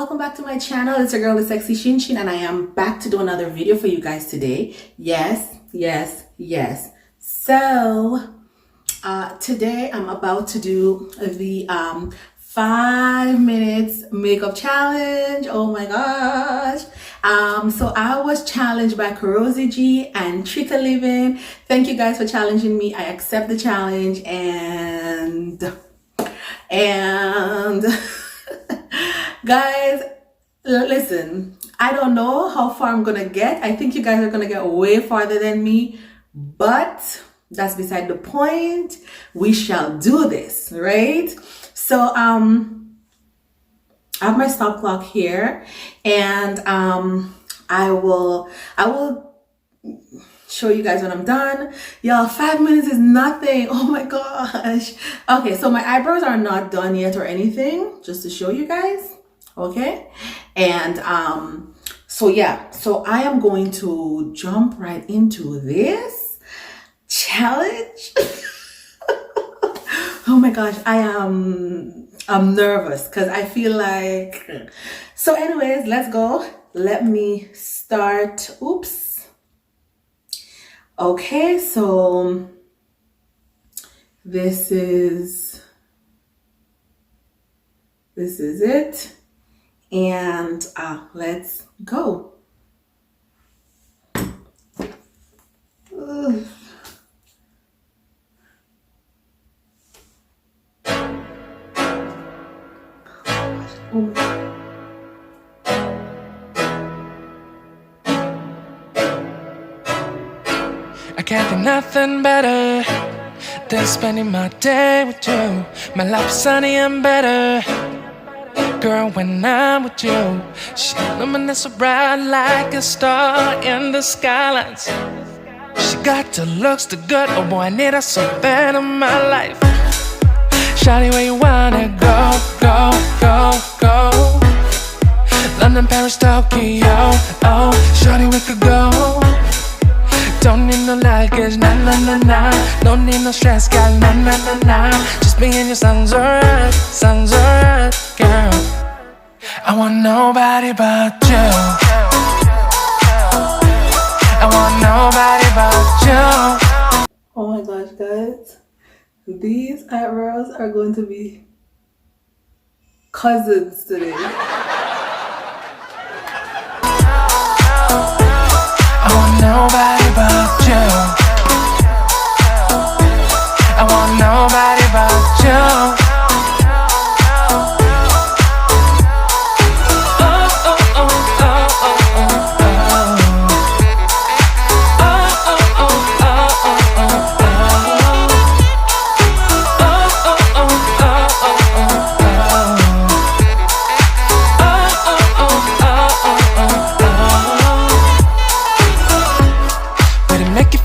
welcome back to my channel. It's your girl, the sexy Sheen, and I am back to do another video for you guys today. Yes. So today I'm about to do the 5 minutes makeup challenge. Oh my gosh. So I was challenged by Rosie G and Trita Living. Thank you guys for challenging me. I accept the challenge and guys, listen, I don't know how far I'm gonna get. I think you guys are gonna get way farther than me, but that's beside the point. We shall do this, right? So I have my stop clock here, and I will show you guys when I'm done. Y'all, 5 minutes is nothing. Oh my gosh. Okay, so my eyebrows are not done yet or anything, just to show you guys. Okay, and so yeah, so I am going to jump right into this challenge. Oh my gosh, I'm nervous because I feel like, so anyways, let's go. Let me start. Oops. Okay, so this is it, and let's go. Ugh. I can't think nothing better than spending my day with you. My life's sunny and better, girl, when I'm with you. She illuminates so bright like a star in the skylines. She got the looks, the good, oh boy, I need her so bad in my life. Shawty, where you wanna go, go, go, go? London, Paris, Tokyo, oh, shawty, we could go. Don't need no luggage, nah, nah, nah, nah. Don't need no stress, girl, nah, nah, nah, nah. Just me and you sounds alright, girl. I want nobody but you. I want nobody but you. Oh my gosh, guys, these eyebrows are going to be cousins today. I want nobody but you. I want nobody but you. Oh, oh, oh, oh, oh, oh, oh. Oh, oh, oh, oh, oh, oh, oh. Oh, oh, oh, oh, oh, oh.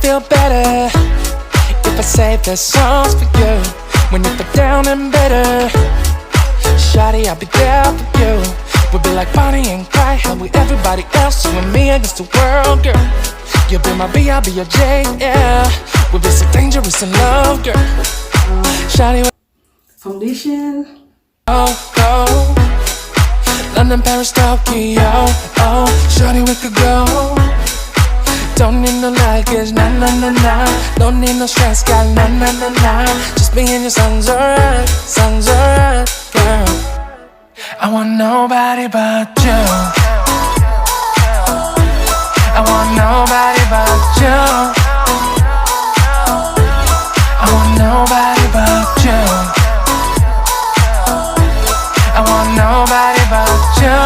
Feel better if I say the songs for you. When you feel down and bitter, shawty, I'll be there for you. We'll be like Bonnie and Clyde, how we everybody else, you and me against the world, girl. You'll be my B, I'll be your J, yeah. We'll be so dangerous in love, girl. Shawty, Foundation. oh, oh. London, Paris, Tokyo, oh, shawty, we could go. Don't need no luggage, nah, nah, nah, nah. Don't need no stress, girl, nah, nah, nah, nah. Just me and you sounds alright, girl. I want nobody but you. I want nobody but you. I want nobody but you. I want nobody but you.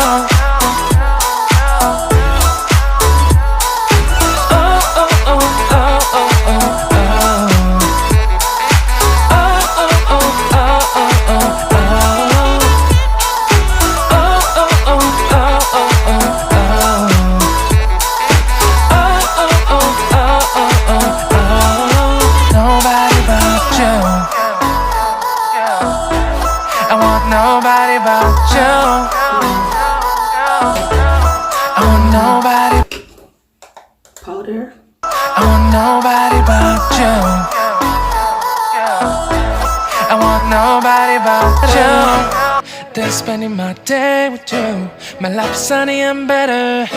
Nobody but you. I want nobody. Powder. I want nobody but you. I want nobody but you. than spending my day with you. My life's sunny and better,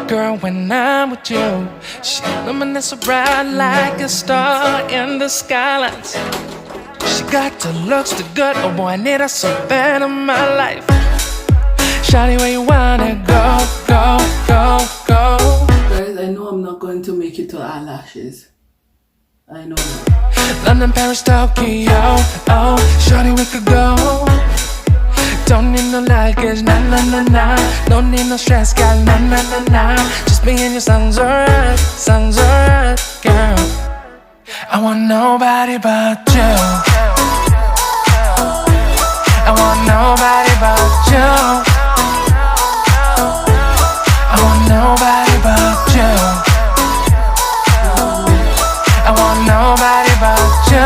girl, when I'm with you. She illuminates so bright like a star in the skylines. She got the looks, the good, oh boy, I need her so bad in my life. Shawty, where you wanna go, go, go, go? Guys, I know I'm not going to make it to eyelashes. I know that. London, Paris, Tokyo, oh, shawty, we could go. Don't need no luggage, nah, nah, nah, nah. Don't need no stress, girl, nah, nah, nah, nah. Just me and your songs alright, girl. I want nobody but you. I want nobody but you. I want nobody but you. I want nobody but you.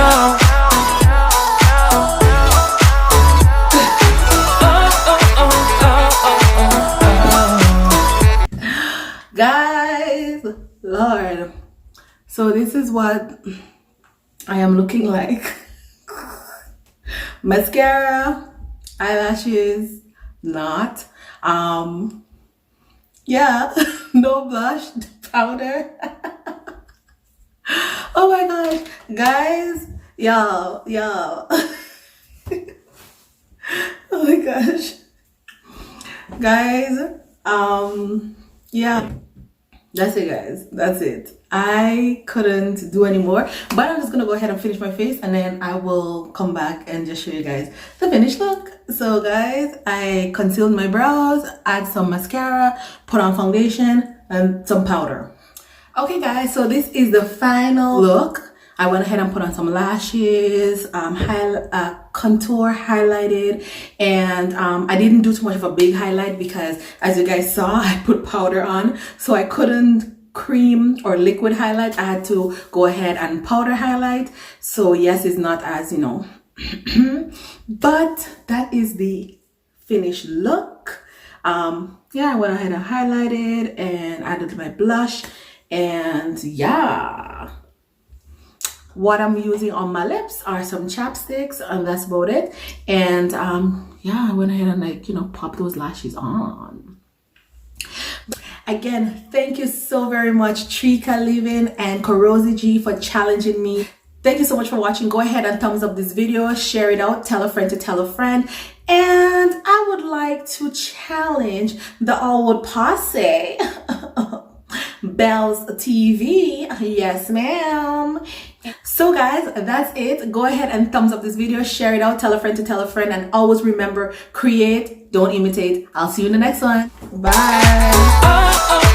Guys, Lord, so this is what I am looking like. Mascara, eyelashes, not. Yeah, no blush, powder. Oh my gosh, guys, y'all. Oh my gosh, guys. Yeah, that's it, guys. That's it. I couldn't do anymore, but I'm just gonna go ahead and finish my face, and then I will come back and just show you guys the finished look. So guys, I concealed my brows, add some mascara, put on foundation and some powder. Okay guys, so this is the final look. I went ahead and put on some lashes, contour, highlighted, and I didn't do too much of a big highlight because, as you guys saw, I put powder on, so I couldn't cream or liquid highlight. I had to go ahead and powder highlight. So yes, it's not as, you know, but that is the finished look. Yeah, I went ahead and highlighted and added my blush, and yeah, what I'm using on my lips are some chapsticks, and that's about it. And yeah, I went ahead and, like, you know, pop those lashes on. Again, thank you so very much, Trika Living and Korosi G, for challenging me. Thank you so much for watching. Go ahead and thumbs up this video, share it out, tell a friend to tell a friend. And I would like to challenge the Allwood Posse, Bells TV. Yes, ma'am. So guys, that's it. Go ahead and thumbs up this video, share it out, tell a friend to tell a friend, and always remember, create, don't imitate. I'll see you in the next one. Bye.